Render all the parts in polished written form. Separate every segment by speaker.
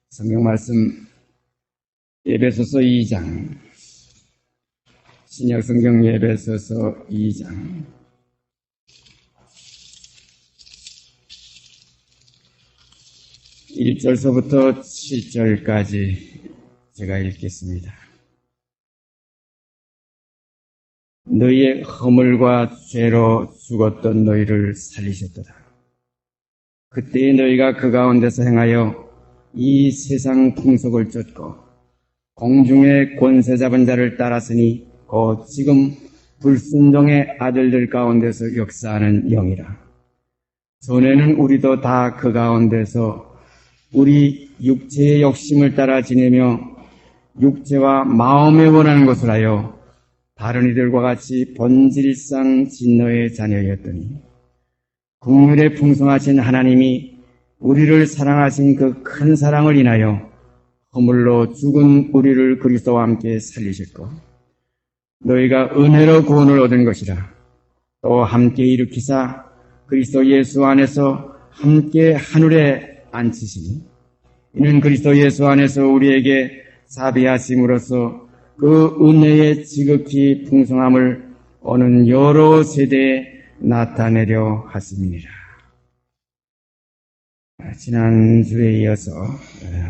Speaker 1: 성경 말씀 에베소서 2장, 신약 성경 에베소서 2장 1절서부터 7절까지 제가 읽겠습니다. 너희의 허물과 죄로 죽었던 너희를 살리셨도다. 그때에 너희가 그 가운데서 행하여 이 세상 풍속을 쫓고 공중의 권세 잡은 자를 따랐으니 곧 지금 불순종의 아들들 가운데서 역사하는 영이라. 전에는 우리도 다 그 가운데서 우리 육체의 욕심을 따라 지내며 육체와 마음에 원하는 것을 하여 다른 이들과 같이 본질상 진노의 자녀였더니 국률에 풍성하신 하나님이 우리를 사랑하신 그 큰 사랑을 인하여 허물로 죽은 우리를 그리스도와 함께 살리셨고 너희가 은혜로 구원을 얻은 것이라. 또 함께 일으키사 그리스도 예수 안에서 함께 하늘에 앉히시니 이는 그리스도 예수 안에서 우리에게 자비하심으로써 그 은혜의 지극히 풍성함을 오는 여러 세대에 나타내려 하심이니라. 지난주에 이어서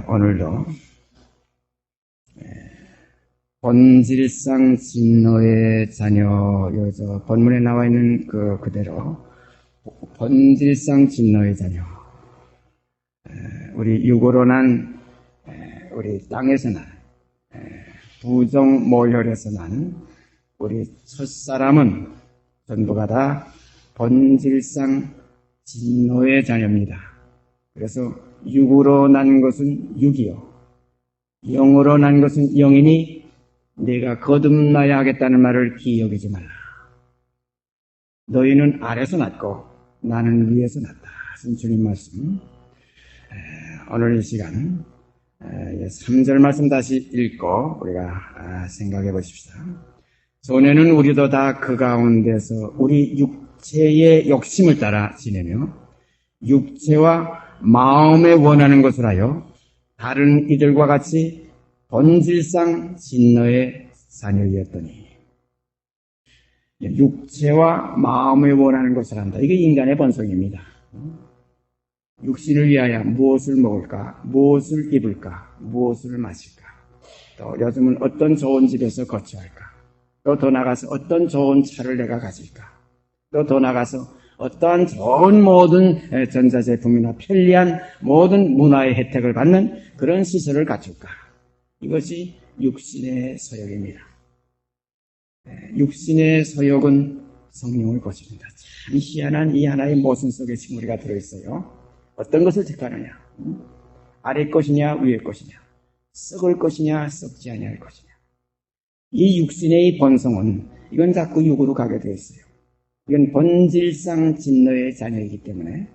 Speaker 1: 오늘도 본질상 진노의 자녀, 여기서 본문에 나와 있는 그대로 본질상 진노의 자녀, 우리 육으로 난 우리 땅에서 난 부정 모혈에서 난 우리 첫사람은 전부가 다 본질상 진노의 자녀입니다. 그래서 육으로 난 것은 육이요, 영으로 난 것은 영이니 내가 거듭나야 하겠다는 말을 기억하지 말라. 너희는 아래서 났고 나는 위에서 났다. 주님 말씀. 오늘 이 시간 3절 말씀 다시 읽고 우리가 생각해 보십시다. 전에는 우리도 다 그 가운데서 우리 육체의 욕심을 따라 지내며 육체와 마음에 원하는 것을 하여 다른 이들과 같이 본질상 진노의 자녀였더니, 육체와 마음에 원하는 것을 한다. 이게 인간의 본성입니다. 육신을 위하여 무엇을 먹을까, 무엇을 입을까, 무엇을 마실까, 또 요즘은 어떤 좋은 집에서 거처할까, 또 더 나가서 어떤 좋은 차를 내가 가질까, 또 더 나가서 어떠한 좋은 모든 전자제품이나 편리한 모든 문화의 혜택을 받는 그런 시설을 갖출까. 이것이 육신의 서욕입니다. 육신의 서욕은 성령을 거스른다. 참 희한한 이 하나의 모순 속에 지금 우리가 들어있어요. 어떤 것을 택하느냐, 아래 것이냐 위에 것이냐, 썩을 것이냐 썩지 아니할 것이냐. 이 육신의 본성은 이건 자꾸 육으로 가게 되어 있어요. 이건 본질상 진노의 자녀이기 때문에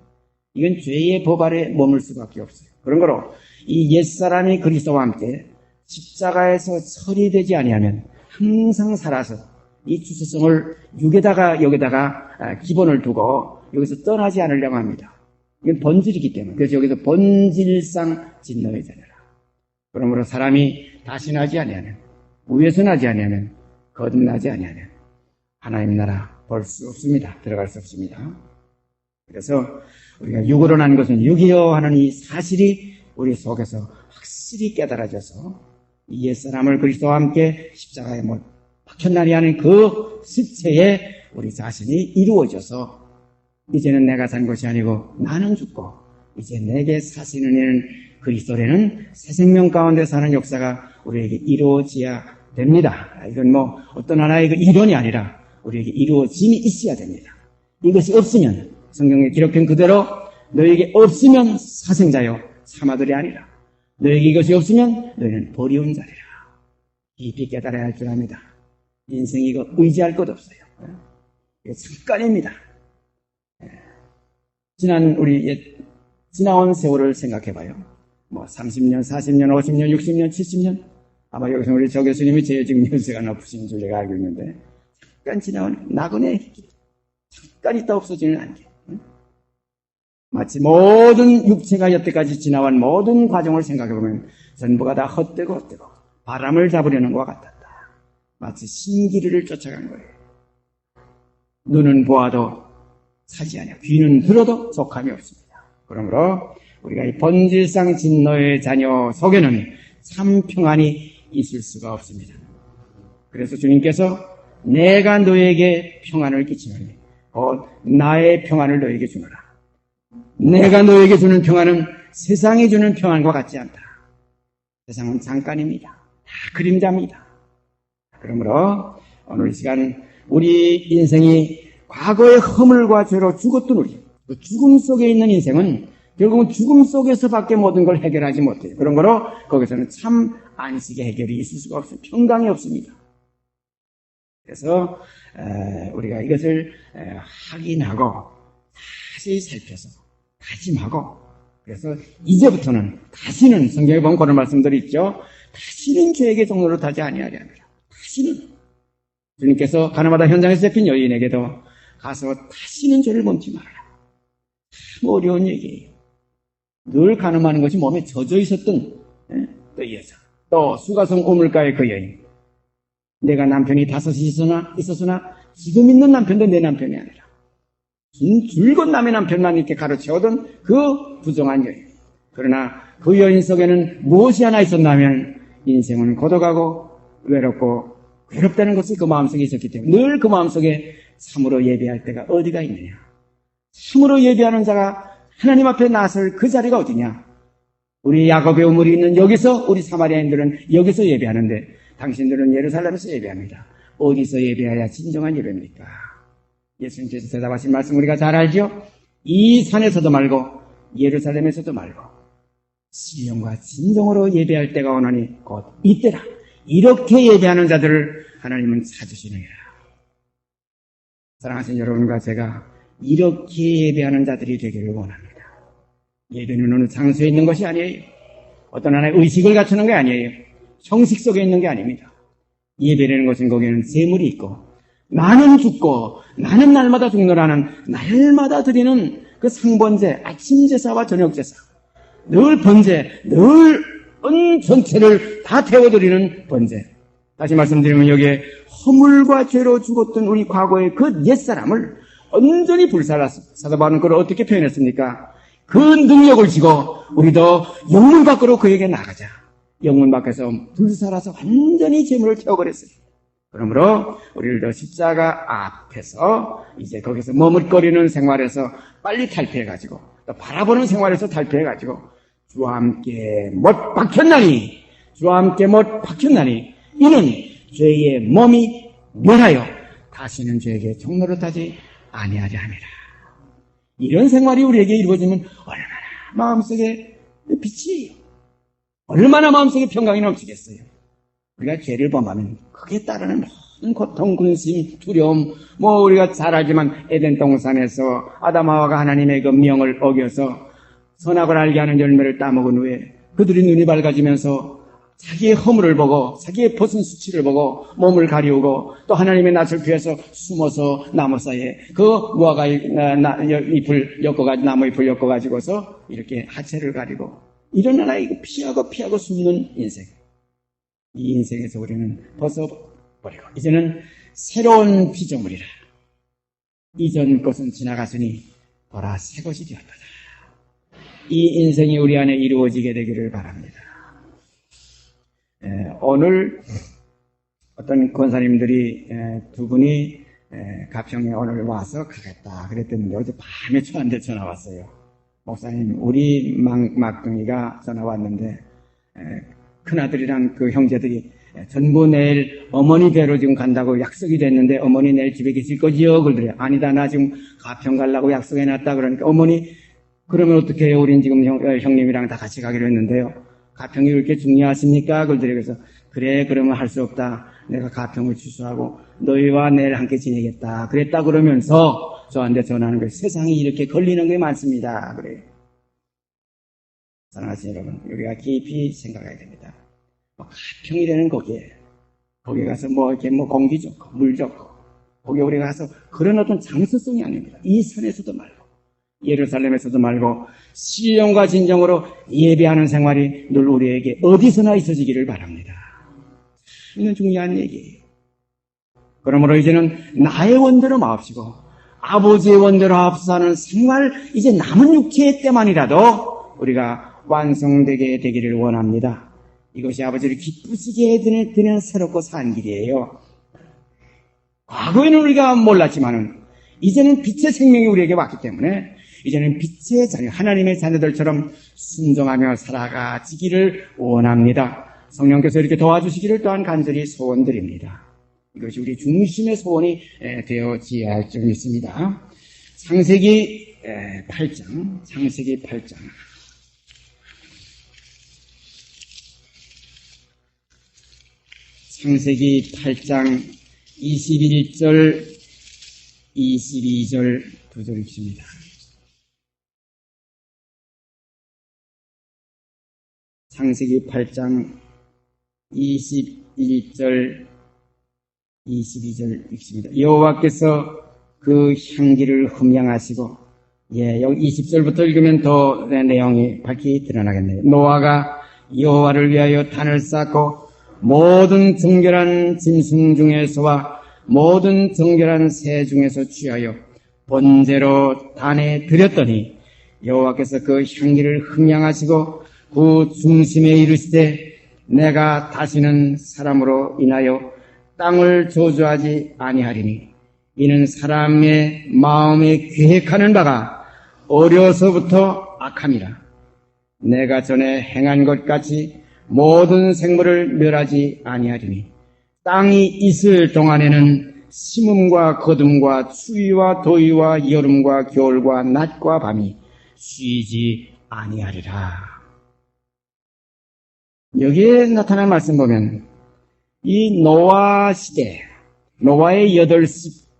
Speaker 1: 이건 죄의 법 아래 머물 수밖에 없어요. 그런 거로 이 옛사람이 그리스도와 함께 십자가에서 처리되지 아니하면 항상 살아서 이 주체성을 여기다가 기본을 두고 여기서 떠나지 않으려고 합니다. 이건 본질이기 때문에. 그래서 여기서 본질상 진노의 자녀라. 그러므로 사람이 다시 나지 아니하면, 위에서 나지 아니하면, 거듭나지 아니하면 하나님 나라 볼 수 없습니다. 들어갈 수 없습니다. 그래서 우리가 육으로 난 것은 육이요 하는 이 사실이 우리 속에서 확실히 깨달아져서 이 옛사람을 그리스도와 함께 십자가에 못 박혔나니 하는 그 실체에 우리 자신이 이루어져서 이제는 내가 산 것이 아니고 나는 죽고 이제 내게 사시는 이는 그리스도라는 새 생명 가운데 사는 역사가 우리에게 이루어져야 됩니다. 이건 어떤 하나의 그 이론이 아니라 우리에게 이루어짐이 있어야 됩니다. 이것이 없으면 성경에 기록된 그대로 너에게 없으면 사생자요 사마들이 아니라 너에게 이것이 없으면 너희는 버리운 자리라. 깊이 깨달아야 할 줄 압니다. 인생이 이거 의지할 것 없어요. 이거 잠깐입니다. 지나온 세월을 생각해봐요. 30년, 40년, 50년, 60년, 70년. 아마 여기서 우리 조 교수님이 제일 지금 연세가 높으신 줄 내가 알고 있는데 잠깐 지나온 나그네 잠깐 있다 없어지는 안개. 마치 모든 육체가 여태까지 지나온 모든 과정을 생각해보면 전부가 다 헛되고 바람을 잡으려는 것과 같았다. 마치 신기류를 쫓아간 거예요. 눈은 보아도 차지 아니야. 귀는 들어도 속함이 없습니다. 그러므로 우리가 이 본질상 진노의 자녀 속에는 참 평안이 있을 수가 없습니다. 그래서 주님께서 내가 너에게 평안을 끼치노니 곧 나의 평안을 너에게 주노라. 내가 너에게 주는 평안은 세상이 주는 평안과 같지 않다. 세상은 잠깐입니다. 다 그림자입니다. 그러므로 오늘 이 시간 우리 인생이 과거의 허물과 죄로 죽었던 우리, 그 죽음 속에 있는 인생은 결국은 죽음 속에서밖에 모든 걸 해결하지 못해요. 그런 거로 거기서는 참 안식의 해결이 있을 수가 없어요. 평강이 없습니다. 그래서 우리가 이것을 확인하고 다시 살펴서 다짐하고, 그래서 이제부터는 다시는, 성경에 보면 그런 말씀들이 있죠. 다시는 죄에게 종로를 타지 아니하리 합니다. 다시는. 주님께서 가나마다 현장에서 잡힌 여인에게도 가서 다시는 죄를 범치 말아라. 참 어려운 얘기예요. 늘 가늠하는 것이 몸에 젖어 있었던 또 이 여자, 또 수가성 우물가의 그 여인. 내가 남편이 5이 있었으나 지금 있는 남편도 내 남편이 아니라 줄곧 남의 남편만 이렇게 가로채오던 그 부정한 여인. 그러나 그 여인 속에는 무엇이 하나 있었냐면 인생은 고독하고 외롭고 괴롭다는 것이 그 마음속에 있었기 때문에 늘 그 마음속에 참으로 예배할 때가 어디가 있느냐. 참으로 예배하는 자가 하나님 앞에 나설 그 자리가 어디냐. 우리 야곱의 우물이 있는 여기서, 우리 사마리아인들은 여기서 예배하는데 당신들은 예루살렘에서 예배합니다. 어디서 예배해야 진정한 예배입니까? 예수님께서 대답하신 말씀 우리가 잘 알죠? 이 산에서도 말고 예루살렘에서도 말고 신령과 진정으로 예배할 때가 오나니 곧 이때라. 이렇게 예배하는 자들을 하나님은 찾으시느니라. 사랑하신 여러분과 제가 이렇게 예배하는 자들이 되기를 원합니다. 예배는 어느 장소에 있는 것이 아니에요. 어떤 하나의 의식을 갖추는 게 아니에요. 형식 속에 있는 게 아닙니다. 예배라는 것은 거기에는 제물이 있고 나는 죽고 나는 날마다 죽노라는 날마다 드리는 그 상번제, 아침 제사와 저녁 제사, 늘 번제, 늘 은 전체를 다 태워드리는 번제. 다시 말씀드리면 여기에 허물과 죄로 죽었던 우리 과거의 그 옛사람을 온전히 불살랐어. 사도 바울은 그걸 어떻게 표현했습니까? 그 능력을 지고 우리도 영문 밖으로 그에게 나가자. 영문 밖에서 불살라서 완전히 재물을 태워버렸어요. 그러므로 우리를 십자가 앞에서 이제 거기서 머뭇거리는 생활에서 빨리 탈피해가지고 또 바라보는 생활에서 탈피해가지고 주와 함께 못 박혔나니, 주와 함께 못 박혔나니 이는 죄의 몸이 멸하여 다시는 죄에게 종노릇하지 아니하려 함이라. 이런 생활이 우리에게 이루어지면 얼마나 마음속에 빛이에요. 얼마나 마음속에 평강이 넘치겠어요. 우리가 죄를 범하면 그게 따르는 모든 고통, 근심, 두려움, 우리가 잘 알지만 에덴 동산에서 아담 하와가 하나님의 그 명을 어겨서 선악을 알게 하는 열매를 따먹은 후에 그들이 눈이 밝아지면서 자기의 허물을 보고 자기의 벗은 수치를 보고 몸을 가리우고 또 하나님의 낯을 피해서 숨어서 나무 사이에 그 무화과 잎을 엮어가지고 나무 잎을 엮어가지고서 이렇게 하체를 가리고 이런 하나 이거 피하고 숨는 인생. 이 인생에서 우리는 벗어버리고 이제는 새로운 피조물이라. 이전 것은 지나갔으니 보라 새 것이 되었다. 이 인생이 우리 안에 이루어지게 되기를 바랍니다. 오늘 어떤 권사님들이 두 분이 가평에 오늘 와서 가겠다 그랬더니 어제 밤에 저한테 전화 왔어요. 목사님, 우리 막둥이가 전화 왔는데 큰아들이랑 그 형제들이 전부 내일 어머니 뵈러 지금 간다고 약속이 됐는데 어머니 내일 집에 계실 거지요? 그러더래요. 아니다, 나 지금 가평 가려고 약속해놨다. 그러니까 어머니 그러면 어떻게 해요? 우린 지금 형님이랑 다 같이 가기로 했는데요. 가평이 그렇게 중요하십니까? 그러더래요. 그래서 그래, 그러면 할 수 없다. 내가 가평을 취소하고 너희와 내일 함께 지내겠다. 그랬다 그러면서 저한테 전화하는 거예요. 세상에 이렇게 걸리는 게 많습니다. 그래요. 사랑하시는 여러분, 우리가 깊이 생각해야 됩니다. 가평이라는 거기에 거기 가서 이렇게 공기 좋고 물 좋고 거기 우리가 가서 그런 어떤 장소성이 아닙니다. 이 산에서도 말고 예루살렘에서도 말고 신령과 진정으로 예배하는 생활이 늘 우리에게 어디서나 있어지기를 바랍니다. 이건 중요한 얘기예요. 그러므로 이제는 나의 원대로 마옵시고 아버지의 원대로 하옵소서하는 생활, 이제 남은 육체의 때만이라도 우리가 완성되게 되기를 원합니다. 이것이 아버지를 기쁘시게 드는 새롭고 산 길이에요. 과거에는 우리가 몰랐지만은 이제는 빛의 생명이 우리에게 왔기 때문에 이제는 빛의 자녀, 하나님의 자녀들처럼 순종하며 살아가지기를 원합니다. 성령께서 이렇게 도와주시기를 또한 간절히 소원드립니다. 이것이 우리 중심의 소원이 되어지어야 할 줄 믿습니다. 창세기 8장, 창세기 8장. 창세기 8장 21절, 22절 두 절 읽습니다. 창세기 8장 21절, 22절 읽습니다. 여호와께서 그 향기를 흠양하시고, 여기 20절부터 읽으면 더 내용이 밝히 드러나겠네요. 노아가 여호와를 위하여 단을 쌓고 모든 정결한 짐승 중에서와 모든 정결한 새 중에서 취하여 번제로 단에 드렸더니 여호와께서 그 향기를 흠양하시고 그 중심에 이르시되 내가 다시는 사람으로 인하여 땅을 저주하지 아니하리니 이는 사람의 마음에 계획하는 바가 어려서부터 악함이라. 내가 전에 행한 것 같이 모든 생물을 멸하지 아니하리니 땅이 있을 동안에는 심음과 거둠과 추위와 더위와 여름과 겨울과 낮과 밤이 쉬지 아니하리라. 여기에 나타난 말씀 보면 이 노아 시대, 노아의 8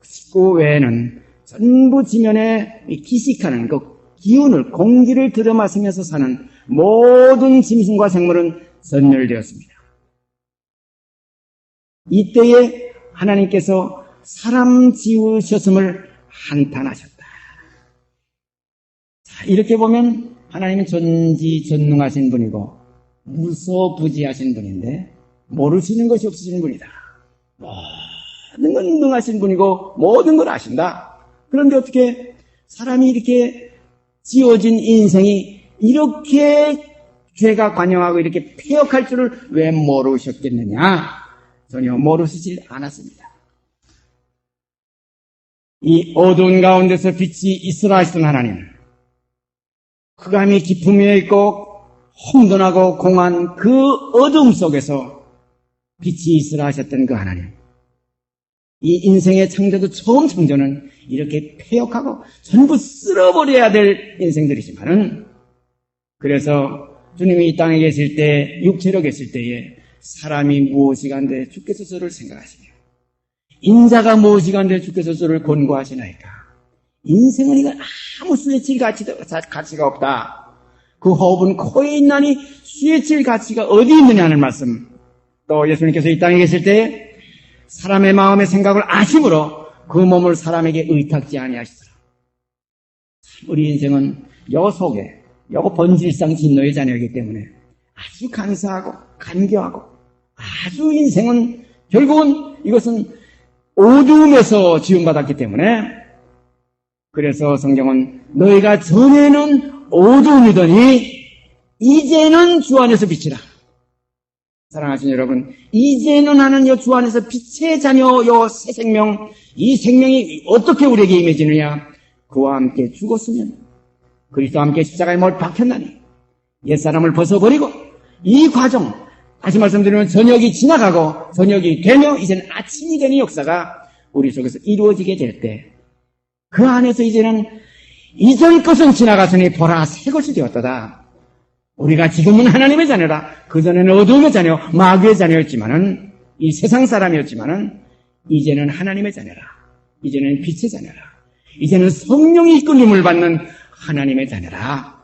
Speaker 1: 식구 외에는 전부 지면에 기식하는 그 기운을, 공기를 들여마시면서 사는 모든 짐승과 생물은 전멸되었습니다. 이때에 하나님께서 사람 지으셨음을 한탄하셨다. 자, 이렇게 보면 하나님은 전지전능하신 분이고 무소부지하신 분인데 모르시는 것이 없으신 분이다. 모든 건 능하신 분이고 모든 걸 아신다. 그런데 어떻게 사람이 이렇게 지어진 인생이 이렇게 죄가 관영하고 이렇게 폐역할 줄을 왜 모르셨겠느냐? 전혀 모르시질 않았습니다. 이 어두운 가운데서 빛이 있으라 하시던 하나님, 흑암이 깊음에 있고 혼돈하고 공한 그 어둠 속에서 빛이 있으라 하셨던 그 하나님, 이 인생의 창조도 처음 창조는 이렇게 폐역하고 전부 쓸어버려야 될 인생들이지만은, 그래서 주님이 이 땅에 계실 때, 육체로 계실 때에 사람이 무엇이간데 주께서 저를 생각하시며 인자가 무엇이간데 주께서 저를 권고하시나이까. 인생은 이건 아무 수에 칠 가치가 없다. 그 호흡은 코에 있나니 수에 칠 가치가 어디 있느냐는 말씀. 또 예수님께서 이 땅에 계실 때 사람의 마음의 생각을 아심으로 그 몸을 사람에게 의탁지 아니하시더라. 우리 인생은 요 속에 요 본질상 진노의 자녀이기 때문에 아주 간사하고 간교하고 아주 인생은 결국은 이것은 어두움에서 지음받았기 때문에, 그래서 성경은 너희가 전에는 어두움이더니 이제는 주 안에서 빛이라. 사랑하시는 여러분, 이제는 하는 요 주 안에서 빛의 자녀, 요 새 생명, 이 생명이 어떻게 우리에게 임해지느냐? 그와 함께 죽었으면 그리스도와 함께 십자가에 못 박혔나니 옛사람을 벗어버리고 이 과정, 다시 말씀드리면 저녁이 지나가고 저녁이 되며 이제는 아침이 되는 역사가 우리 속에서 이루어지게 될 때, 그 안에서 이제는 이전 것은 지나갔으니 보라 새 것이 되었도다. 우리가 지금은 하나님의 자녀라. 그전에는 어둠의 자녀, 마귀의 자녀였지만은, 이 세상 사람이었지만은 이제는 하나님의 자녀라. 이제는 빛의 자녀라. 이제는 성령이 이끌림을 받는 하나님의 자녀라.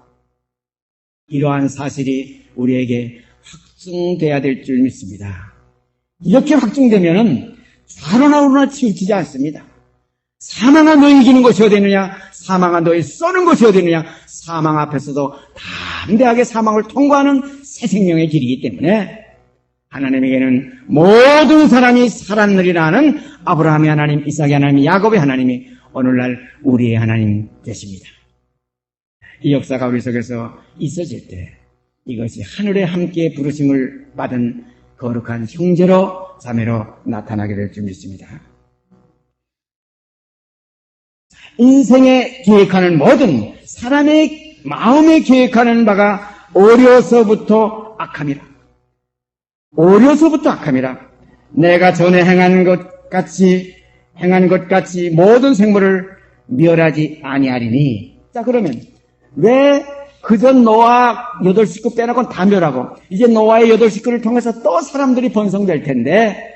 Speaker 1: 이러한 사실이 우리에게 확증돼야 될 줄 믿습니다. 이렇게 확증되면은 좌로나 우로나 치우치지 않습니다. 사망아 너희 이기는 것이 어디느냐? 사망아 너희 쏘는 것이 어디느냐? 사망 앞에서도 담대하게 사망을 통과하는 새 생명의 길이기 때문에 하나님에게는 모든 사람이 살았느리라는 아브라함의 하나님, 이삭의 하나님, 야곱의 하나님이 오늘날 우리의 하나님 되십니다. 이 역사가 우리 속에서 있어질 때 이것이 하늘에 함께 부르심을 받은 거룩한 형제로 자매로 나타나게 될 줄 믿습니다. 인생에 계획하는 모든 사람의 마음에 계획하는 바가 어려서부터 악함이라. 어려서부터 악함이라. 내가 전에 행한 것 같이 모든 생물을 멸하지 아니하리니. 자, 그러면 왜 그전 노아 8식구 빼놓고는 다 멸하고 이제 노아의 8식구를 통해서 또 사람들이 번성될 텐데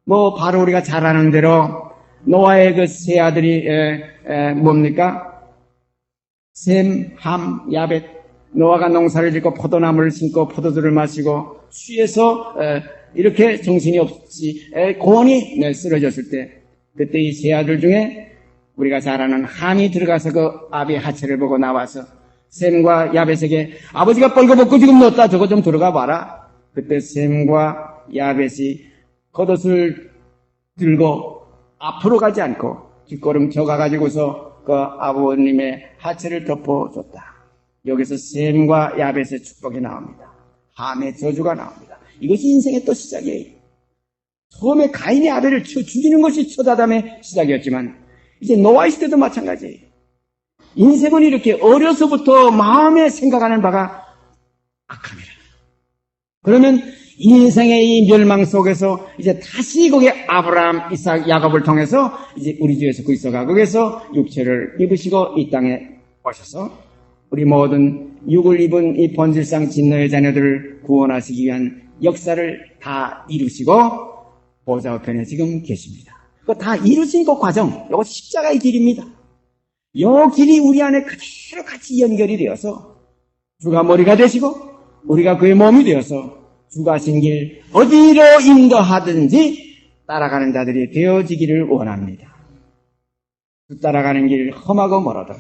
Speaker 1: 바로 우리가 잘 아는 대로 노아의 그 세 아들이 뭡니까? 셈, 함, 야벳. 노아가 농사를 짓고 포도나무를 심고 포도주를 마시고 취해서 이렇게 정신이 없이 고온이 쓰러졌을 때 그때 이 세 아들 중에 우리가 잘 아는 함이 들어가서 그 아비의 하체를 보고 나와서 셈과 야벳에게 아버지가 벌거벗고 지금 넣었다 저거 좀 들어가 봐라. 그때 셈과 야벳이 겉옷을 들고 앞으로 가지 않고 뒷걸음 져가가지고서 그 아버님의 하체를 덮어줬다. 여기서 셈과 야벳의 축복이 나옵니다. 함의 저주가 나옵니다. 이것이 인생의 또 시작이에요. 처음에 가인이 아벨을 죽이는 것이 첫 아담의 시작이었지만 이제 노아의 시대도 마찬가지예요. 인생은 이렇게 어려서부터 마음에 생각하는 바가 악함이라. 그러면 인생의 이 멸망 속에서 이제 다시 거기에 아브라함, 이삭, 야곱을 통해서 이제 우리 주 예수 그리스도가 거기서 육체를 입으시고 이 땅에 오셔서 우리 모든 육을 입은 이 본질상 진노의 자녀들을 구원하시기 위한 역사를 다 이루시고 보좌 우편에 지금 계십니다. 그거 다 이루신 그 과정, 이거 십자가의 길입니다. 이 길이 우리 안에 그대로 같이 연결이 되어서 주가 머리가 되시고 우리가 그의 몸이 되어서 주가 하신 길 어디로 인도하든지 따라가는 자들이 되어지기를 원합니다. 주 따라가는 길 험하고 멀어도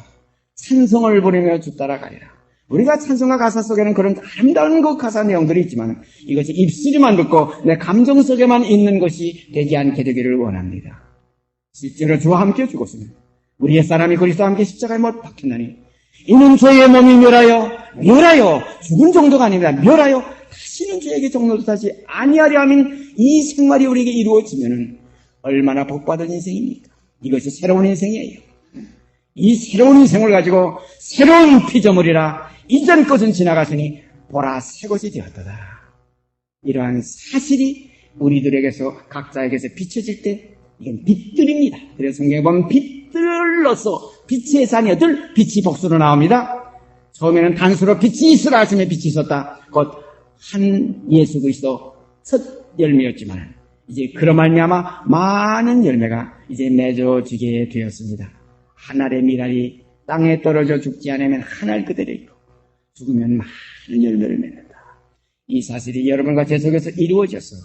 Speaker 1: 찬송을 부르며 주 따라가리라. 우리가 찬송가 가사 속에는 그런 아름다운 그 가사 내용들이 있지만 이것이 입술이만 듣고 내 감정 속에만 있는 것이 되지 않게 되기를 원합니다. 실제로 주와 함께 죽었으면 우리 옛사람이 그리스도와 함께 십자가에 못 박혔나니 이는 죄의 몸이 멸하여 죽은 정도가 아닙니다. 멸하여 다시는 죄에게 종노릇하지 아니하려 하면 이 생활이 우리에게 이루어지면은 얼마나 복받은 인생입니까? 이것이 새로운 인생이에요. 이 새로운 인생을 가지고 새로운 피조물이라 이전 것은 지나갔으니 보라 새 것이 되었도다. 이러한 사실이 우리들에게서 각자에게서 비춰질 때 이건 빛들입니다. 그래서 성경에 보면 빛들로서 빛의 자녀들 빛이 복수로 나옵니다. 처음에는 단수로 빛이 있으라 하시며 빛이 있었다. 곧 한 예수 그리스도 첫 열매였지만 이제 그로 말미암아 많은 열매가 이제 맺어지게 되었습니다. 한 알의 밀알이 땅에 떨어져 죽지 않으면 한 알 그대로 있고 죽으면 많은 열매를 맺는다. 이 사실이 여러분과 제 속에서 이루어져서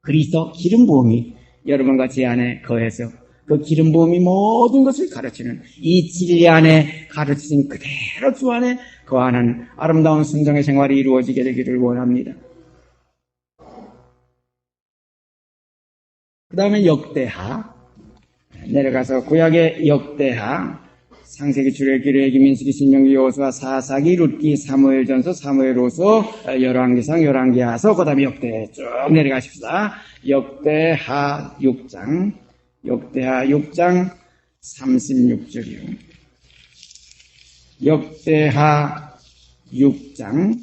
Speaker 1: 그리스도 기름 부음이 여러분과 제 안에 거해서 그 기름 부음이 모든 것을 가르치는 이 진리 안에 가르치신 그대로 주 안에 거하는 아름다운 순종의 생활이 이루어지게 되기를 원합니다. 그 다음에 역대하 내려가서 구약의 역대하 창세기, 출애굽기, 레위기, 민수기, 신명기, 여호수아, 사사기, 룻기, 사무엘전서, 사무엘후서, 열왕기상, 열왕기하서 그 다음에 역대 쭉 내려가십시다. 역대하 6장 36절이요. 역대하 6장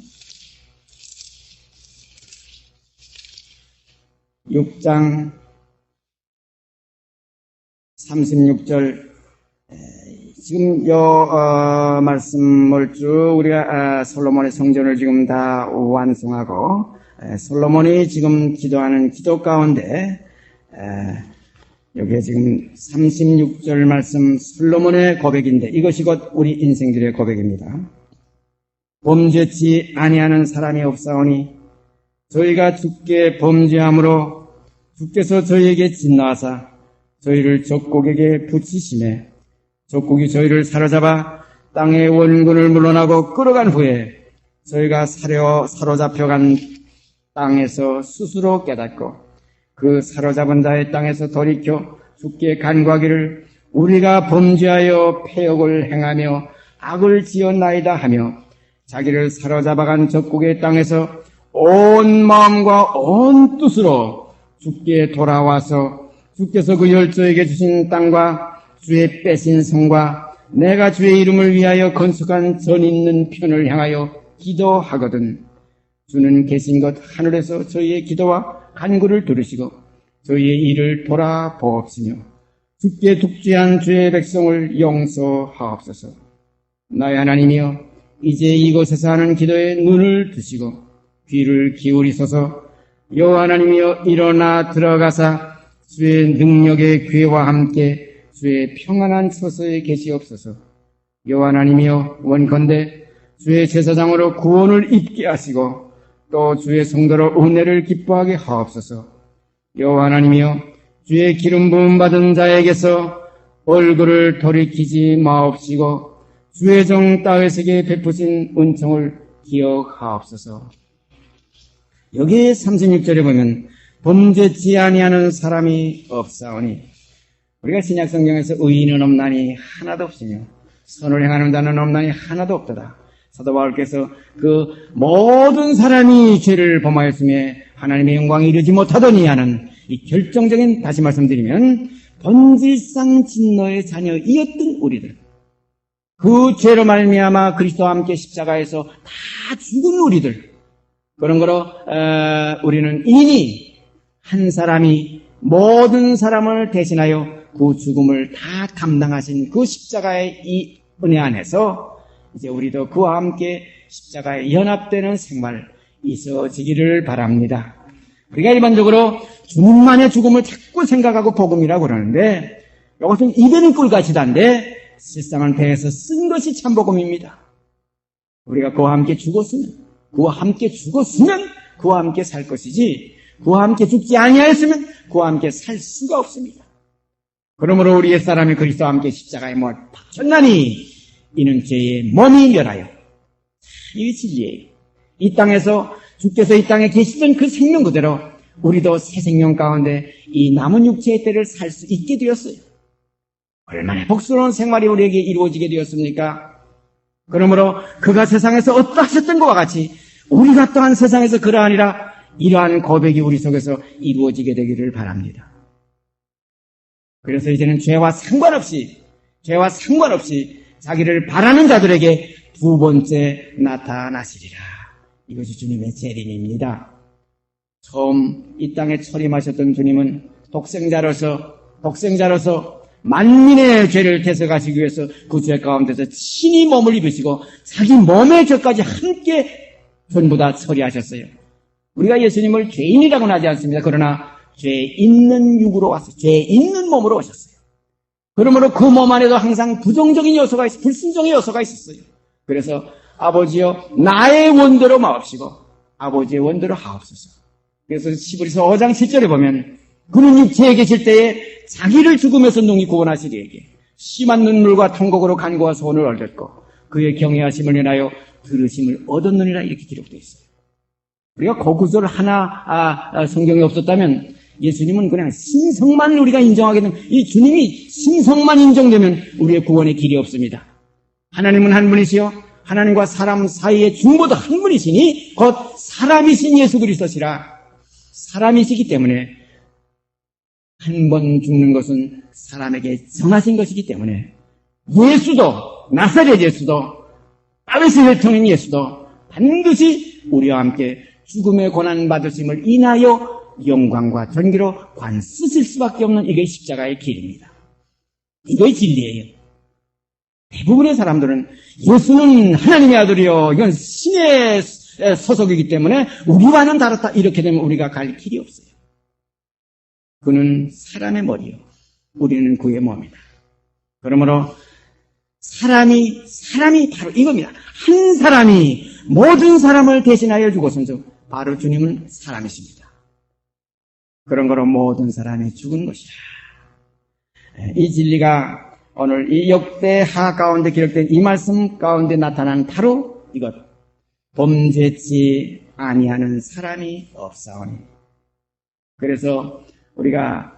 Speaker 1: 36절 지금 말씀을 쭉 우리가 솔로몬의 성전을 지금 다 완성하고 솔로몬이 지금 기도하는 기도 가운데 여기에 지금 36절 말씀 솔로몬의 고백인데 이것이 곧 우리 인생들의 고백입니다. 범죄치 아니하는 사람이 없사오니 저희가 주께 범죄함으로 주께서 저희에게 진노하사 저희를 적국에게 붙이심에 적국이 저희를 사로잡아 땅의 원군을 물러나고 끌어간 후에 저희가 사로잡혀간 땅에서 스스로 깨닫고 그 사로잡은 자의 땅에서 돌이켜 주께 간구하기를 우리가 범죄하여 패역을 행하며 악을 지었나이다 하며 자기를 사로잡아간 적국의 땅에서 온 마음과 온 뜻으로 주께 돌아와서 주께서 그 열조에게 주신 땅과 주의 빼신 성과 내가 주의 이름을 위하여 건축한 전 있는 편을 향하여 기도하거든 주는 계신 것 하늘에서 저희의 기도와 간구를 들으시고 저희의 일을 돌아보옵시며 주께 독재한 주의 백성을 용서하옵소서. 나의 하나님이여 이제 이곳에서 하는 기도에 눈을 드시고 귀를 기울이소서. 여호와 하나님이여 일어나 들어가사 주의 능력의 괴와 함께 주의 평안한 처소에 계시옵소서. 여호와 하나님이여 원컨대 주의 제사장으로 구원을 입게 하시고 또 주의 성도로 은혜를 기뻐하게 하옵소서. 여호와 하나님이여 주의 기름 부음 받은 자에게서 얼굴을 돌이키지 마옵시고 주의 종 다윗에게 베푸신 은총을 기억하옵소서. 여기 36절에 보면 범죄치 아니하는 사람이 없사오니 우리가 신약성경에서 의인은 없나니 하나도 없으며 선을 행하는 자는 없나니 하나도 없도다. 사도 바울께서 그 모든 사람이 죄를 범하였음에 하나님의 영광에 이르지 못하더니 하는 이 결정적인, 다시 말씀드리면 본질상 진노의 자녀이었던 우리들, 그 죄로 말미암아 그리스도와 함께 십자가에서 다 죽은 우리들, 그런 거로 우리는 이미 한 사람이 모든 사람을 대신하여 그 죽음을 다 감당하신 그 십자가의 이 은혜 안에서 이제 우리도 그와 함께 십자가에 연합되는 생활 있어지기를 바랍니다. 우리가 일반적으로 주님만의 죽음을 자꾸 생각하고 복음이라고 그러는데 이것은 입에는 꿀같이단데 실상은 배에서 쓴 것이 참 복음입니다. 우리가 그와 함께 죽었으면 그와 함께 살 것이지 그와 함께 죽지 아니하였으면 그와 함께 살 수가 없습니다. 그러므로 우리 옛사람이 그리스도와 함께 십자가에 못 박혔나니 이는 죄의 몸이 멸하여. 이게 진리예요. 이 땅에서 주께서 이 땅에 계시던 그 생명 그대로 우리도 새 생명 가운데 이 남은 육체의 때를 살 수 있게 되었어요. 얼마나 복스러운 생활이 우리에게 이루어지게 되었습니까? 그러므로 그가 세상에서 어떠하셨던 것과 같이 우리가 또한 세상에서 그러하니라 이러한 고백이 우리 속에서 이루어지게 되기를 바랍니다. 그래서 이제는 죄와 상관없이 자기를 바라는 자들에게 두 번째 나타나시리라. 이것이 주님의 재림입니다. 처음 이 땅에 철임하셨던 주님은 독생자로서 만민의 죄를 대속하시기 위해서 그 죄 가운데서 친히 몸을 입으시고 자기 몸의 죄까지 함께 전부 다 처리하셨어요. 우리가 예수님을 죄인이라고는 하지 않습니다. 그러나 죄 있는 육으로 왔어요. 죄 있는 몸으로 오셨어요. 그러므로 그 몸 안에도 항상 부정적인 요소가 있어요. 불순종의 요소가 있었어요. 그래서 아버지여 나의 원대로 마옵시고 아버지의 원대로 하옵소서. 그래서 히브리서 5장 7절에 보면 그는 육체에 계실 때에 자기를 죽음에서 능히 구원하시리에게 심한 눈물과 통곡으로 간구와 소원을 얻었고 그의 경외하심을 인하여 들으심을 얻었느니라 이렇게 기록되어 있어요. 우리가 그 구절 하나 성경에 없었다면 예수님은 그냥 신성만 우리가 인정하게 되면 이 주님이 신성만 인정되면 우리의 구원의 길이 없습니다. 하나님은 한 분이시요 하나님과 사람 사이의 중보도 한 분이시니 곧 사람이신 예수 그리스도시라. 사람이시기 때문에 한 번 죽는 것은 사람에게 정하신 것이기 때문에 예수도 나사렛 예수도 다윗의 혈통인 예수도 반드시 우리와 함께 죽음의 고난 받으심을 인하여 영광과 전기로 관 쓰실 수밖에 없는 이게 십자가의 길입니다. 이게 진리예요. 대부분의 사람들은 예수는 하나님의 아들이요 이건 신의 소속이기 때문에 우리와는 다르다 이렇게 되면 우리가 갈 길이 없어요. 그는 사람의 머리요 우리는 그의 몸이다. 그러므로 사람이 바로 이겁니다. 한 사람이 모든 사람을 대신하여 죽었은즉 바로 주님은 사람이십니다. 그런 거로 모든 사람이 죽은 것이라. 이 진리가 오늘 이 역대하 가운데 기록된 이 말씀 가운데 나타난 바로 이것. 범죄치 아니하는 사람이 없사오니. 그래서 우리가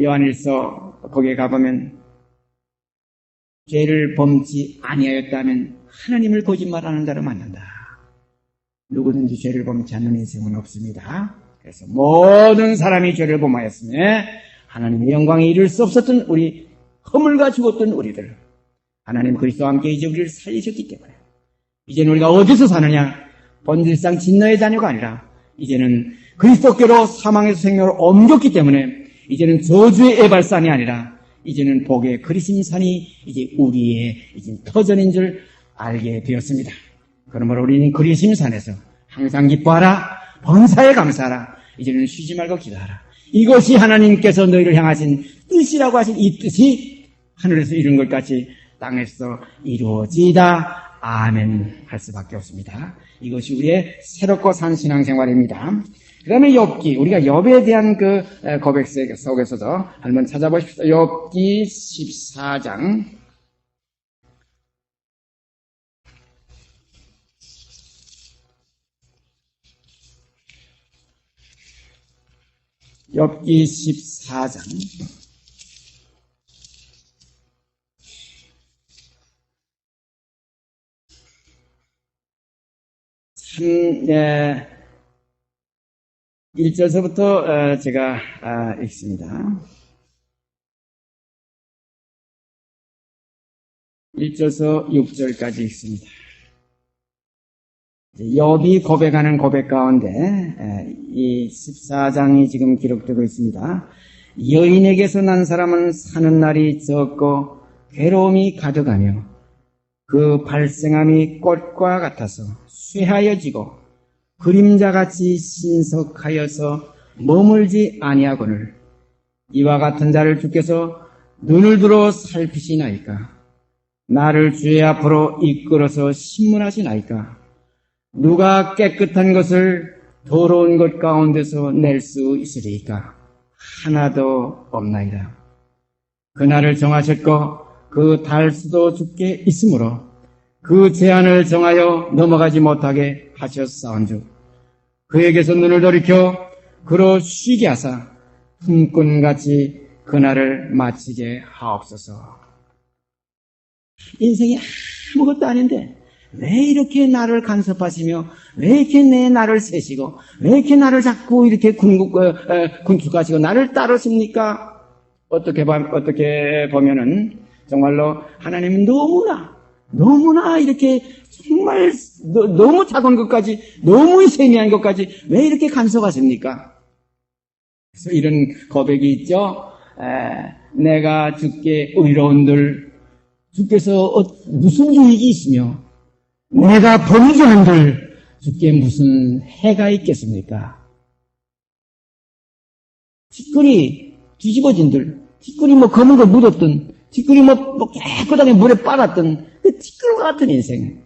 Speaker 1: 요한일서 거기에 가보면 죄를 범치 아니하였다면 하나님을 거짓말하는 자로 만난다. 누구든지 죄를 범치 않는 인생은 없습니다. 그래서 모든 사람이 죄를 범하였으며 하나님의 영광에 이를 수 없었던 우리 허물과 죽었던 우리들, 하나님 그리스도와 함께 이제 우리를 살리셨기 때문에 이제는 우리가 어디서 사느냐? 본질상 진노의 자녀가 아니라 이제는 그리스도께로 사망에서 생명으로 옮겼기 때문에 이제는 저주의 에발산이 아니라 이제는 복의 그리심산이 이제 우리의 이제 터전인 줄 알게 되었습니다. 그러므로 우리는 그리심산에서 항상 기뻐하라, 범사에 감사하라, 이제는 쉬지 말고 기도하라. 이것이 하나님께서 너희를 향하신 뜻이라고 하신 이 뜻이 하늘에서 이룬 것 같이 땅에서 이루어지다. 아멘 할 수밖에 없습니다. 이것이 우리의 새롭고 산 신앙생활입니다. 그 다음에 욥기, 우리가 욥에 대한 그 고백 속에서도 한번 찾아보십시오. 욥기 14장. 욥기 14장. 참, 1절서부터 제가 읽습니다. 1절서 6절까지 읽습니다. 욥이 고백하는 고백 가운데 이 14장이 지금 기록되고 있습니다. 여인에게서 난 사람은 사는 날이 적고 괴로움이 가득하며 그 발생함이 꽃과 같아서 쇠하여지고 그림자같이 신석하여서 머물지 아니하거늘 이와 같은 자를 주께서 눈을 들어 살피시나이까? 나를 주의 앞으로 이끌어서 신문하시나이까? 누가 깨끗한 것을 더러운 것 가운데서 낼 수 있으리이까? 하나도 없나이다. 그날을 정하셨고 그 달수도 주께 있으므로 그 제한을 정하여 넘어가지 못하게 하셨사온즉 그에게서 눈을 돌이켜 그로 쉬게 하사 품꾼같이 그날을 마치게 하옵소서. 인생이 아무것도 아닌데 왜 이렇게 나를 간섭하시며 왜 이렇게 내 나를 세시고 왜 이렇게 나를 자꾸 이렇게 군축하시고 나를 따르십니까? 어떻게 보면은 정말로 하나님은 너무나 이렇게 정말 너무 작은 것까지 너무 세미한 것까지 왜 이렇게 간섭하십니까? 그래서 이런 고백이 있죠. 내가 주께 의로운들 주께서 무슨 유익이 있으며 내가 범죄한들 주께 무슨 해가 있겠습니까? 티끌이 뒤집어진들, 티끌이 검은 거 묻었던, 티끌이 깨끗하게 물에 빨았던 그 티끌과 같은 인생.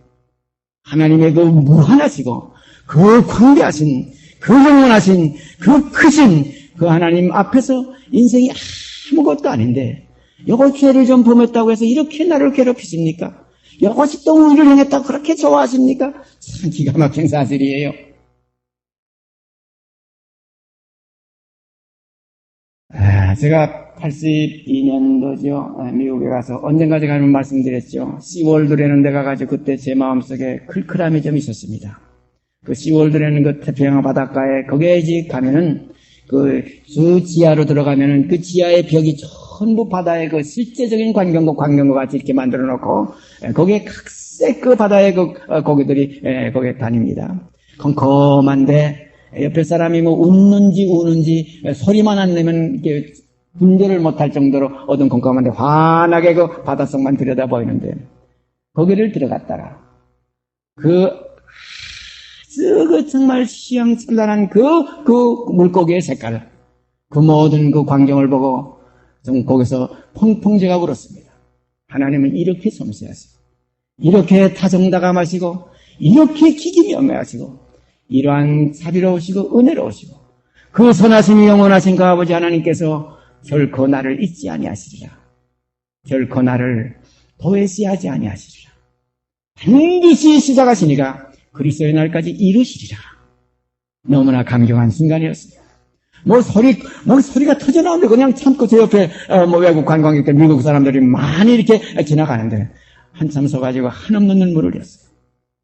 Speaker 1: 하나님의 그 무한하시고, 그 광대하신, 그 영원하신, 그 크신 그 하나님 앞에서 인생이 아무것도 아닌데, 요거 죄를 좀 범했다고 해서 이렇게 나를 괴롭히십니까? 이것이 또 의를 행했다고 그렇게 좋아하십니까? 참 기가 막힌 사실이에요. 제가 82년도죠. 미국에 가서 언젠가 제가 한번 말씀드렸죠. 시월드라는 데 가가지고 그때 제 마음속에 클클함이 좀 있었습니다. 그 시월드라는 그 태평양 바닷가에 거기에 이제 가면은 그 지하로 들어가면은 그 지하의 벽이 전부 바다의 그 실제적인 광경과 같이 이렇게 만들어 놓고 거기에 각색 그 바다의 그 고기들이 거기에 다닙니다. 컴컴한데 옆에 사람이 웃는지 우는지 소리만 안 내면 이렇게 분별을 못할 정도로 어둠컴컴한데 환하게 그 바닷속만 들여다 보이는데 거기를 들어갔다가 그 정말 시향찬란한 그 물고기의 색깔 그 모든 그 광경을 보고 좀 거기서 펑펑 제가 울었습니다. 하나님은 이렇게 섬세하시고 이렇게 다정다감하시고 이렇게 기기명명하시고 이러한 자비로우시고 은혜로우시고 그 선하심이 영원하신 그 아버지 하나님께서 결코 나를 잊지 아니하시리라. 결코 나를 도외시하지 아니하시리라. 반드시 시작하신 이가 그리스도의 날까지 이루시리라. 너무나 감격한 순간이었습니다. 소리가 터져나오는데 그냥 참고 제 옆에 외국 관광객들, 미국 사람들이 많이 이렇게 지나가는데 한참 서가지고 한없는 눈물을 흘렸어요.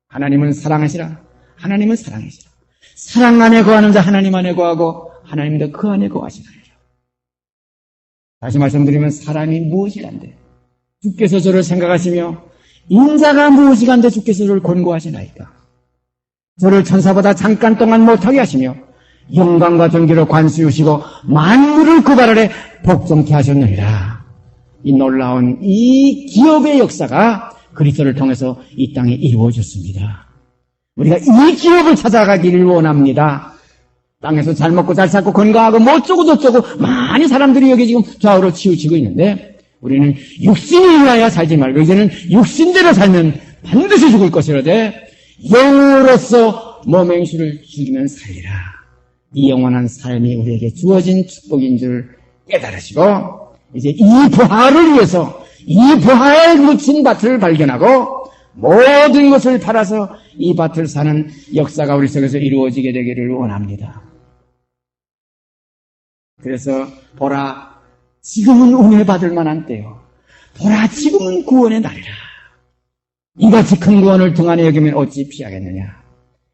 Speaker 1: 하나님은 사랑하시라. 하나님은 사랑하시라. 사랑 안에 거하는 자 하나님 안에 거하고 하나님도 그 안에 거하시나이다. 다시 말씀드리면 사람이 무엇이간데 주께서 저를 생각하시며 인자가 무엇이간데 주께서 저를 권고하시나이까. 저를 천사보다 잠깐 동안 못하게 하시며 영광과 존귀로 관수유시고 만물을 그 발 아래 복종케 하셨느니라. 이 놀라운 이 기업의 역사가 그리스도를 통해서 이 땅에 이루어졌습니다. 우리가 이 기업을 찾아가기를 원합니다. 땅에서 잘 먹고 잘 살고 건강하고 뭐 어쩌고 저쩌고 많이 사람들이 여기 지금 좌우로 치우치고 있는데 우리는 육신을 위하여 살지 말고 이제는 육신대로 살면 반드시 죽을 것이라되 영으로서 몸의 행실을 죽이면 살리라. 이 영원한 삶이 우리에게 주어진 축복인 줄 깨달으시고 이제 이 부활을 위해서 이 부활에 묻힌 밭을 발견하고 모든 것을 팔아서 이 밭을 사는 역사가 우리 속에서 이루어지게 되기를 원합니다. 그래서 보라, 지금은 은혜 받을 만한 때요. 보라, 지금은 구원의 날이라. 이같이 큰 구원을 등한히 여기면 어찌 피하겠느냐.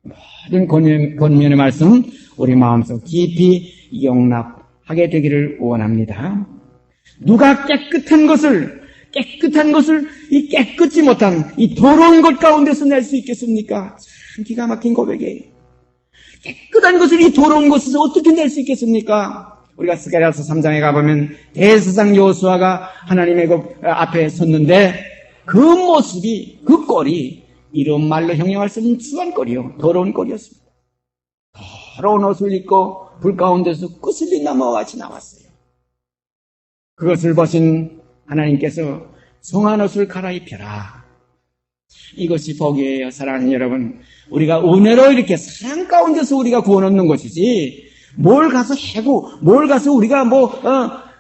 Speaker 1: 모든 권면의 말씀 우리 마음속 깊이 용납하게 되기를 원합니다. 누가 깨끗한 것을 이 깨끗지 못한 이 더러운 것 가운데서 낼 수 있겠습니까? 참 기가 막힌 고백이에요. 깨끗한 것을 이 더러운 것에서 어떻게 낼 수 있겠습니까? 우리가 스가랴서 3장에 가보면 대제사장 여호수아가 하나님의 앞에 섰는데 그 모습이, 그 꼴이 이런 말로 형용할 수 없는 추한 꼴이요, 더러운 꼴이었습니다. 더러운 옷을 입고 불 가운데서 거슬린 나무와 같이 나왔어요. 그것을 보신 하나님께서 성한 옷을 갈아입혀라. 이것이 복이에요. 사랑하는 여러분, 우리가 은혜로 이렇게 사랑 가운데서 우리가 구원 얻는 것이지 뭘 가서 해고 뭘 가서 우리가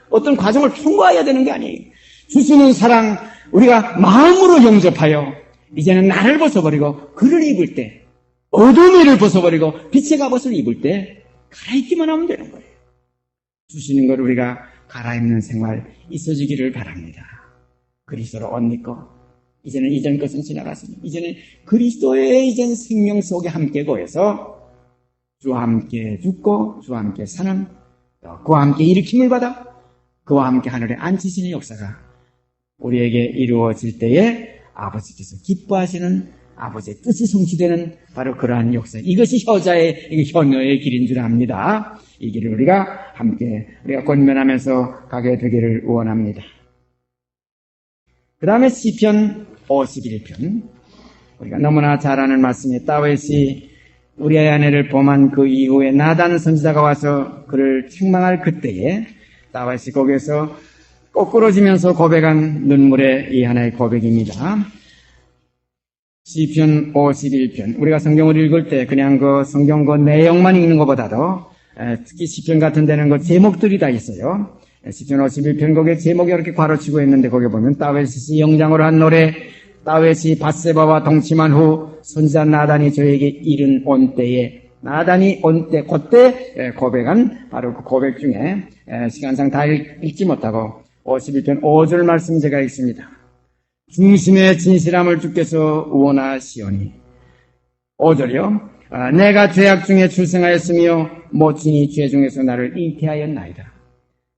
Speaker 1: 어떤 과정을 통과해야 되는 게 아니에요. 주시는 사랑 우리가 마음으로 영접하여 이제는 나를 벗어버리고 그를 입을 때, 어둠의 일을 벗어버리고 빛의 갑옷을 입을 때 갈아입기만 하면 되는 거예요. 주시는 걸 우리가 갈아입는 생활 있어지기를 바랍니다. 그리스도로 옷 입고 이제는 이전 것은 지나갔으니 이제는 그리스도의 이전 생명 속에 함께 거해서 주와 함께 죽고 주와 함께 사는, 그와 함께 일으킴을 받아 그와 함께 하늘에 앉히시는 역사가 우리에게 이루어질 때에 아버지께서 기뻐하시는 아버지의 뜻이 성취되는 바로 그러한 역사, 이것이 현여의 길인 줄 압니다. 이 길을 우리가 함께 권면하면서 가게 되기를 원합니다. 그 다음에 시편 51편, 우리가 너무나 잘 아는 말씀이 다윗이 우리의 아내를 범한 그 이후에 나단 선지자가 와서 그를 책망할 그때에 다윗이 거기에서 꼬꾸러지면서 고백한 눈물의 이 하나의 고백입니다. 시편 51편, 우리가 성경을 읽을 때 그냥 그 성경 그 내용만 읽는 것보다도 특히 시편 같은 데는 그 제목들이 다 있어요. 시편 51편 거기에 제목이 이렇게 괄호치고 있는데 거기에 보면 다윗이 영장으로 한 노래, 다윗이 밧세바와 동침한 후 선지자 나단이 저에게 이른 온 때에, 나단이 온 때, 그때 고백한 바로 그 고백 중에 시간상 다 읽지 못하고 51편 5절 말씀 제가 읽습니다. 중심의 진실함을 주께서 원하시오니. 5절이요. 내가 죄악 중에 출생하였으며 모친이 죄 중에서 나를 잉태하였나이다.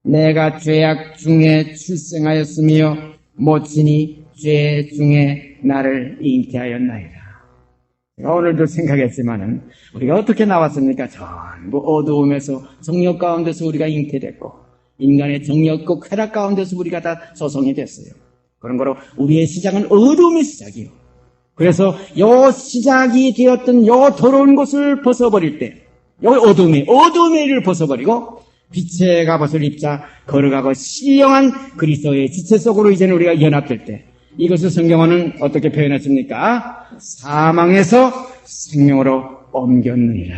Speaker 1: 내가 죄악 중에 출생하였으며 모친이 죄 중에 나를 잉태하였나이다. 오늘도 생각했지만은 우리가 어떻게 나왔습니까? 전부 어두움에서 정욕 가운데서 우리가 잉태됐고 인간의 정욕과 쾌락 가운데서 우리가 다 조성이 됐어요. 그런 거로 우리의 시작은 어둠의 시작이요. 그래서 요 시작이 되었던 요 더러운 것을 벗어버릴 때, 요 어둠의 일을 벗어버리고 빛의 갑옷을 입자 걸어가고 신령한 그리스도의 지체 속으로 이제는 우리가 연합될 때, 이것을 성경어는 어떻게 표현했습니까? 사망에서 생명으로 옮겼느니라.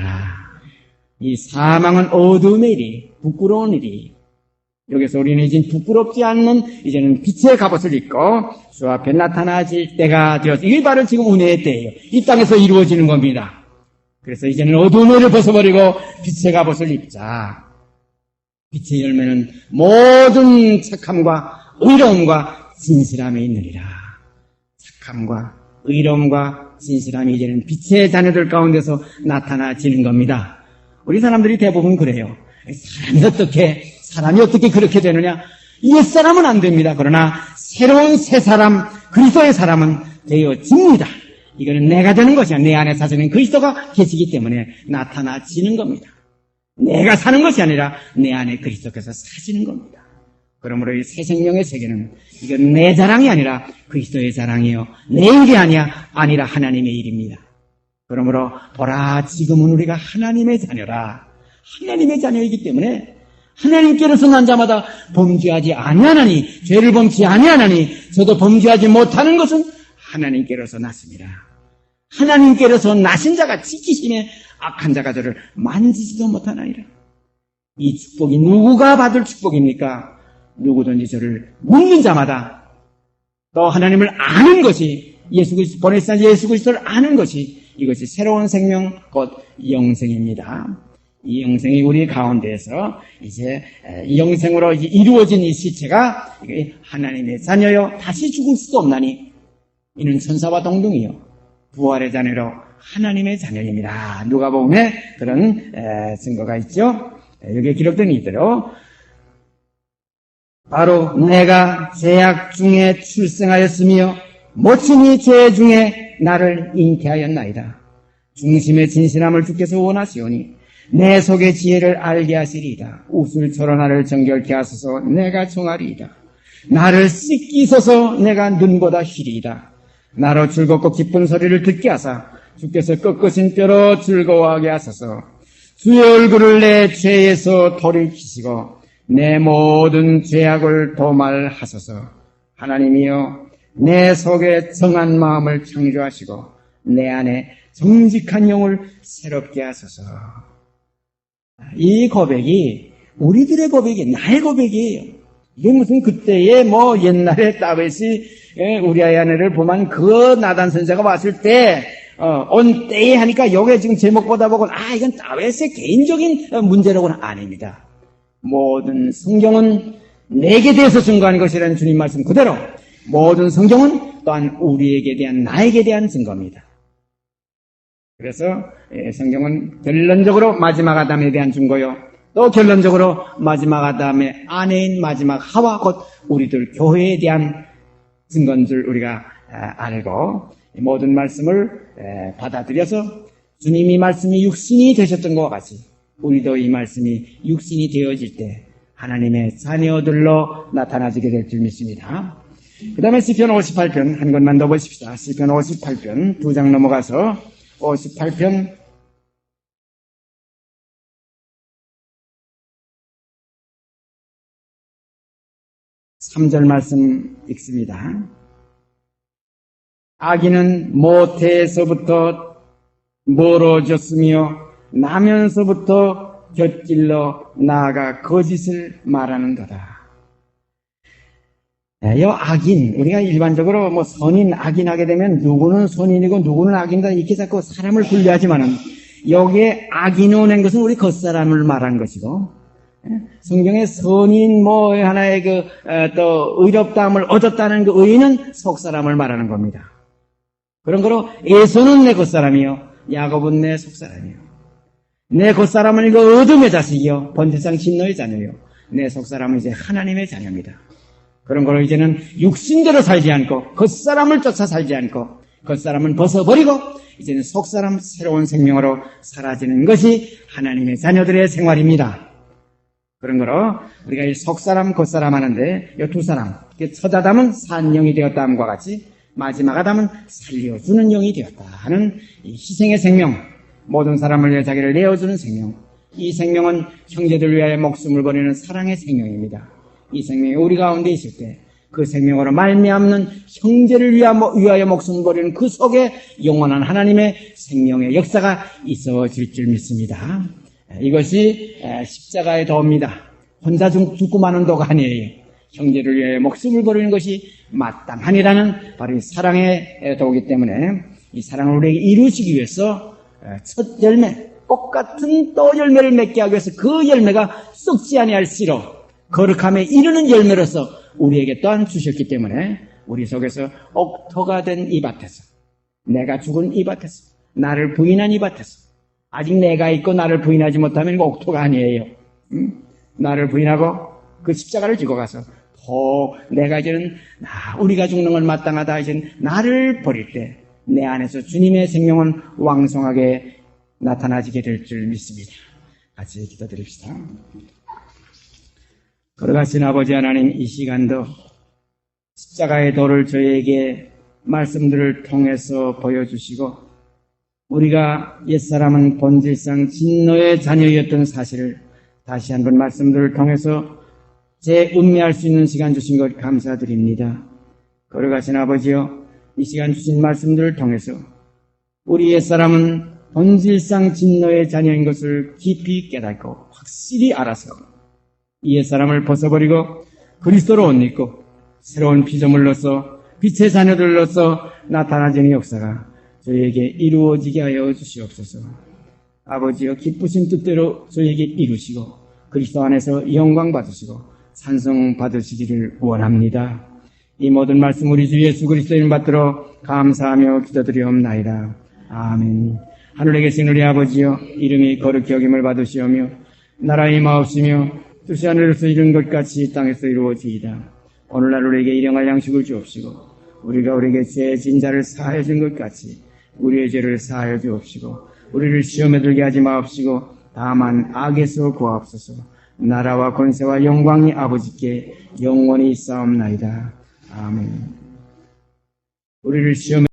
Speaker 1: 이 사망은 어둠의 일이, 부끄러운 일이, 여기서 우리는 이제 부끄럽지 않는 이제는 빛의 갑옷을 입고 주 앞에 나타나질 때가 되어서 이게 바로 지금 은혜의 때예요. 이 땅에서 이루어지는 겁니다. 그래서 이제는 어두움을 벗어버리고 빛의 갑옷을 입자. 빛의 열매는 모든 착함과 의로움과 진실함이 있느니라. 착함과 의로움과 진실함이 이제는 빛의 자녀들 가운데서 나타나지는 겁니다. 우리 사람들이 대부분 그래요. 사람이 어떻게 그렇게 되느냐? 옛사람은 안 됩니다. 그러나 새로운 새 사람, 그리스도의 사람은 되어집니다. 이거는 내가 되는 것이 아니라 내 안에 사시는 그리스도가 계시기 때문에 나타나지는 겁니다. 내가 사는 것이 아니라 내 안에 그리스도께서 사시는 겁니다. 그러므로 이 새 생명의 세계는 이건 내 자랑이 아니라 그리스도의 자랑이요. 내 일이 아니라 하나님의 일입니다. 그러므로 보라, 지금은 우리가 하나님의 자녀라. 하나님의 자녀이기 때문에 하나님께로서 난 자마다 범죄하지 아니하나니, 죄를 범치 아니하나니, 저도 범죄하지 못하는 것은 하나님께로서 났습니다. 하나님께로서 나신 자가 지키심에 악한 자가 저를 만지지도 못하나이라. 이 축복이 누구가 받을 축복입니까? 누구든지 저를 묻는 자마다 또 하나님을 아는 것이, 예수 그리스도 보내신 예수 그리스도를 아는 것이, 이것이 새로운 생명 곧 영생입니다. 이 영생이 우리 가운데에서 이제 이 영생으로 이루어진 이 시체가 하나님의 자녀요 다시 죽을 수도 없나니 이는 천사와 동등이요 부활의 자녀로 하나님의 자녀입니다. 누가복음에 그런 증거가 있죠. 여기에 기록된 이대로 바로 내가 죄악 중에 출생하였으며 모친이 죄 중에 나를 잉태하였나이다. 중심의 진실함을 주께서 원하시오니 내 속의 지혜를 알게 하시리이다. 우술처럼 나를 정결케 하소서. 내가 청하리이다. 나를 씻기소서. 내가 눈보다 희리이다. 나로 즐겁고 기쁜 소리를 듣게 하사 주께서 꺾으신 뼈로 즐거워하게 하소서. 주의 얼굴을 내 죄에서 돌이키시고 내 모든 죄악을 도말하소서. 하나님이여, 내 속에 정한 마음을 창조하시고 내 안에 정직한 영을 새롭게 하소서. 이 고백이 우리들의 고백이 나의 고백이에요. 이게 무슨 그때의 옛날에 다윗이 우리아의 아내를 보면 그 나단 선지자가 왔을 때 온 때에 하니까 요게 지금 제목보다 보고 이건 다윗의 개인적인 문제라고는 아닙니다. 모든 성경은 내게 대해서 증거하는 것이라는 주님 말씀 그대로 모든 성경은 또한 우리에게 대한 나에게 대한 증거입니다. 그래서 성경은 결론적으로 마지막 아담에 대한 증거요. 또 결론적으로 마지막 아담의 아내인 마지막 하와 곧 우리들 교회에 대한 증거인 줄 우리가 알고 모든 말씀을 받아들여서 주님이 말씀이 육신이 되셨던 것과 같이 우리도 이 말씀이 육신이 되어질 때 하나님의 자녀들로 나타나지게 될 줄 믿습니다. 그 다음에 시편 58편 한 권만 더 보십시다. 시편 58편 2장 넘어가서 58편 3절 말씀 읽습니다. 악인은 모태에서부터 멀어졌으며 나면서부터 곁길로 나아가 거짓을 말하는도다. 이 악인, 우리가 일반적으로 선인, 악인 하게 되면 누구는 선인이고 누구는 악인이다 이렇게 자꾸 사람을 분류하지만은 여기에 악인이 오는 것은 우리 겉사람을 말하는 것이고 성경에 선인 하나의 또 의롭다함을 얻었다는 그 의인은 속사람을 말하는 겁니다. 그런 거로 에서는 내 겉사람이요 야곱은 내 속사람이요. 내 겉사람은 이거 어둠의 자식이요 번제상 진노의 자녀요. 내 속사람은 이제 하나님의 자녀입니다. 그런 거로 이제는 육신대로 살지 않고 겉사람을 쫓아 살지 않고 겉사람은 벗어버리고 이제는 속사람 새로운 생명으로 사라지는 것이 하나님의 자녀들의 생활입니다. 그런 거로 우리가 이 속사람 겉사람 하는데 이 두 사람 첫 아담은 산 영이 되었다 함과 같이 마지막 아담은 살려주는 영이 되었다 하는 이 희생의 생명, 모든 사람을 위해 자기를 내어주는 생명, 이 생명은 형제들 위하여 목숨을 버리는 사랑의 생명입니다. 이 생명이 우리 가운데 있을 때 그 생명으로 말미암는 형제를 위하여 목숨을 버리는 그 속에 영원한 하나님의 생명의 역사가 있어질 줄 믿습니다. 이것이 십자가의 도입니다. 혼자 죽고 마는 도가 아니에요. 형제를 위해 목숨을 버리는 것이 마땅하니라는 바로 이 사랑의 도기 때문에 이 사랑을 우리에게 이루시기 위해서 첫 열매, 꽃 같은 또 열매를 맺게 하기 위해서 그 열매가 썩지 아니할시로 거룩함에 이르는 열매로서 우리에게 또한 주셨기 때문에 우리 속에서 옥토가 된 이 밭에서, 내가 죽은 이 밭에서, 나를 부인한 이 밭에서, 아직 내가 있고 나를 부인하지 못하면 이거 옥토가 아니에요. 나를 부인하고 그 십자가를 지고 가서 내가 이제는 우리가 죽는 건 마땅하다. 이제는 나를 버릴 때 내 안에서 주님의 생명은 왕성하게 나타나지게 될 줄 믿습니다. 같이 기도드립시다. 걸어가신 아버지 하나님, 이 시간도 십자가의 도를 저희에게 말씀들을 통해서 보여주시고 우리가 옛사람은 본질상 진노의 자녀였던 사실을 다시 한번 말씀들을 통해서 재음미할 수 있는 시간 주신 것 감사드립니다. 걸어가신 아버지여, 이 시간 주신 말씀들을 통해서 우리 옛사람은 본질상 진노의 자녀인 것을 깊이 깨닫고 확실히 알아서 이 옛사람을 벗어버리고 그리스도로 옷 입고 새로운 피조물로서 빛의 자녀들로서 나타나지는 역사가 저희에게 이루어지게 하여 주시옵소서. 아버지여, 기쁘신 뜻대로 저희에게 이루시고 그리스도 안에서 영광 받으시고 찬송 받으시기를 원합니다. 이 모든 말씀 우리 주 예수 그리스도의 이름 받들어 감사하며 기도드리옵나이다. 아멘. 하늘에 계신 우리 아버지여, 이름이 거룩히 여김을 받으시오며 나라의 마옵시며 뜻이 하늘에서 이룬 것 같이 땅에서 이루어지이다. 오늘날 우리에게 일용할 양식을 주옵시고 우리가 우리에게 죄 진 자를 사하여 준 것 같이 우리의 죄를 사하여 주옵시고 우리를 시험에 들게 하지 마옵시고 다만 악에서 구하옵소서. 나라와 권세와 영광이 아버지께 영원히 있사옵나이다. 아멘. 우리를 시험에